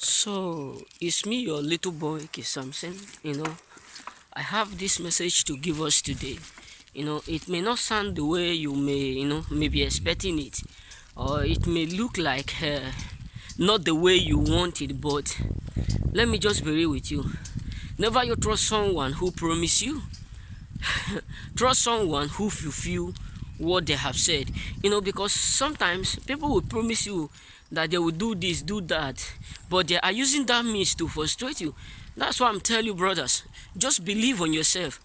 So it's me, your little boy, Samson. I have this message to give us today. It may not sound the way you may be expecting it, or it may look like not the way you want it, but let me just be real with you. Never you trust someone who promise you. Trust someone who fulfill what they have said. Because sometimes people will promise you that they will do this, do that, but they are using that means to frustrate you. That's why I'm telling you, brothers, just believe on yourself.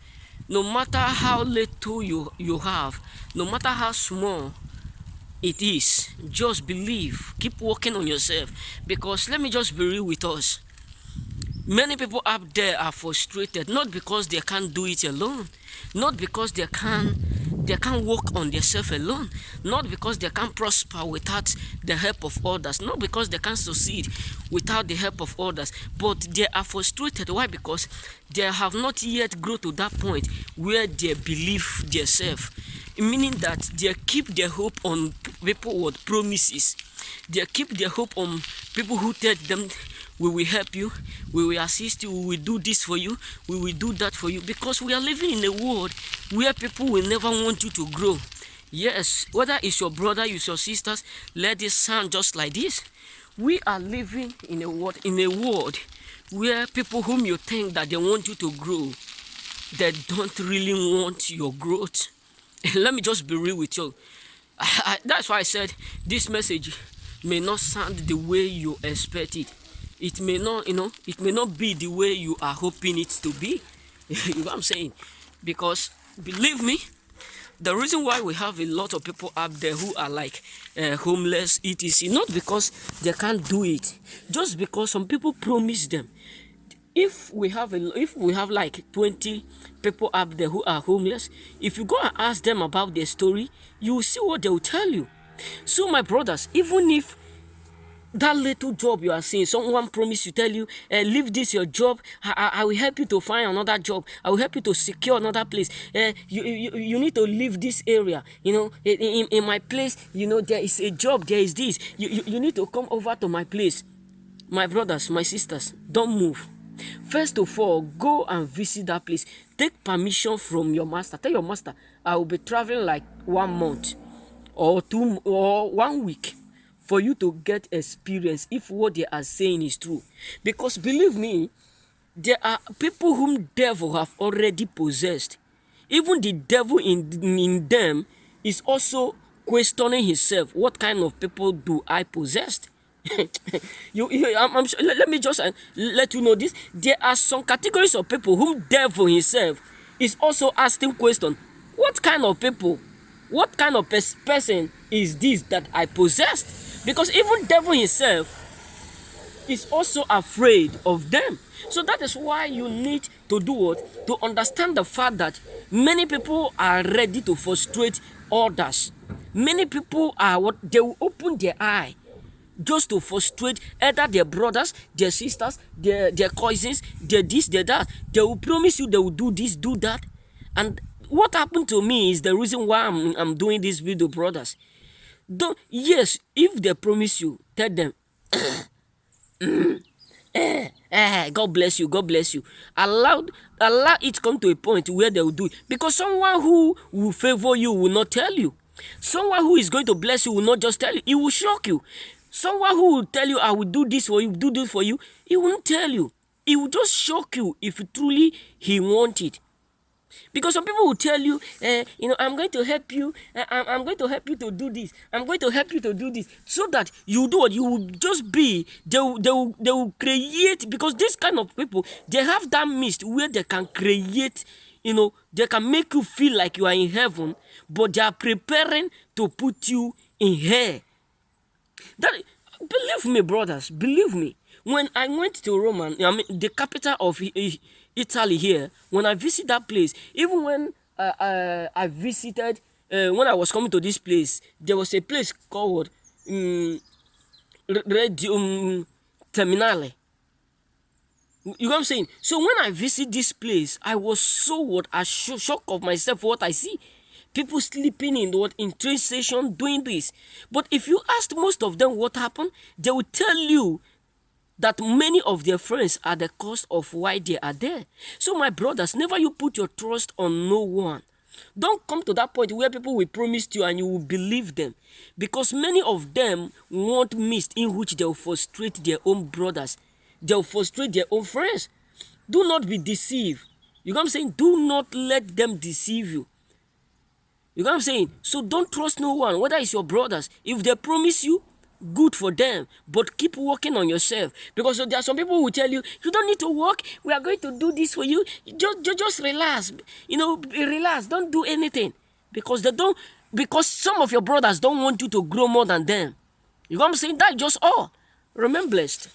No matter how little you have, no matter how small it is, just believe. Keep working on yourself. Because let me just be real with us. Many people up there are frustrated not because they can't do it alone, not because they can't work on themselves alone, not because they can't prosper without the help of others, not because they can't succeed without the help of others, but they are frustrated. Why? Because they have not yet grown to that point where they believe themselves, meaning that they keep their hope on people with promises. They keep their hope on people who tell them, we will help you, we will assist you, we will do this for you, we will do that for you, because we are living in a world where people will never want you to grow. Yes, whether it's your brother, it's your sisters, let it sound just like this. We are living in a world where people whom you think that they want you to grow, they don't really want your growth. Let me just be real with you. That's why I said this message may not sound the way you expect it. It may not be the way you are hoping it to be. You know what I'm saying? Because believe me, the reason why we have a lot of people up there who are like homeless, etc., not because they can't do it, just because some people promise them. If we have like 20 people up there who are homeless, if you go and ask them about their story, you will see what they will tell you. So my brothers, even if that little job you are seeing, someone promise you, tell you, leave this your job, I will help you to find another job, I will help you to secure another place, you need to leave this area, in my place, there is a job, there is this, you need to come over to my place. My brothers, my sisters, don't move. First of all, go and visit that place. Take permission from your master. Tell your master, I will be traveling like 1 month or 1 week for you to get experience if what they are saying is true. Because believe me, there are people whom devil have already possessed. Even the devil in them is also questioning himself. What kind of people do I possess? I'm sure, let me just let you know this. There are some categories of people whom devil himself is also asking question. What kind of people? What kind of person is this that I possessed? Because even devil himself is also afraid of them. So that is why you need to do what? To understand the fact that many people are ready to frustrate others. Many people are what? They will open their eye just to frustrate either their brothers, their sisters, their cousins, their this, their that. They will promise you they will do this, do that. And what happened to me is the reason why I'm doing this video, brothers. Yes, if they promise you, tell them, God bless you, God bless you. Allow it come to a point where they will do it. Because someone who will favor you will not tell you. Someone who is going to bless you will not just tell you, he will shock you. Someone who will tell you, I will do this for you, do this for you, he won't tell you. He will just shock you if truly he wants it. Because some people will tell you, I'm going to help you, I'm going to help you to do this, I'm going to help you to do this, so that you do what you will just be, they will create, because this kind of people, they have that mist where they can create, they can make you feel like you are in heaven, but they are preparing to put you in hell. That, believe me, brothers, believe me. When I went to Rome, the capital of Italy here, when I visited that place, even when I visited, when I was coming to this place, there was a place called Terminale. You know what I'm saying? So when I visit this place, I was so shocked of myself what I see. People sleeping in train station doing this. But if you ask most of them what happened, they will tell you that many of their friends are the cause of why they are there. So my brothers, never you put your trust on no one. Don't come to that point where people will promise you and you will believe them, because many of them want mist in which they will frustrate their own brothers, they will frustrate their own friends. Do not be deceived. You know what I'm saying? Do not let them deceive you. You know what I'm saying? So don't trust no one, whether it's your brothers. If they promise you, good for them, but keep working on yourself, because there are some people who will tell you, you don't need to work, we are going to do this for you, just relax, relax, don't do anything, because some of your brothers don't want you to grow more than them. You know what I'm saying? That's just all. Remain blessed.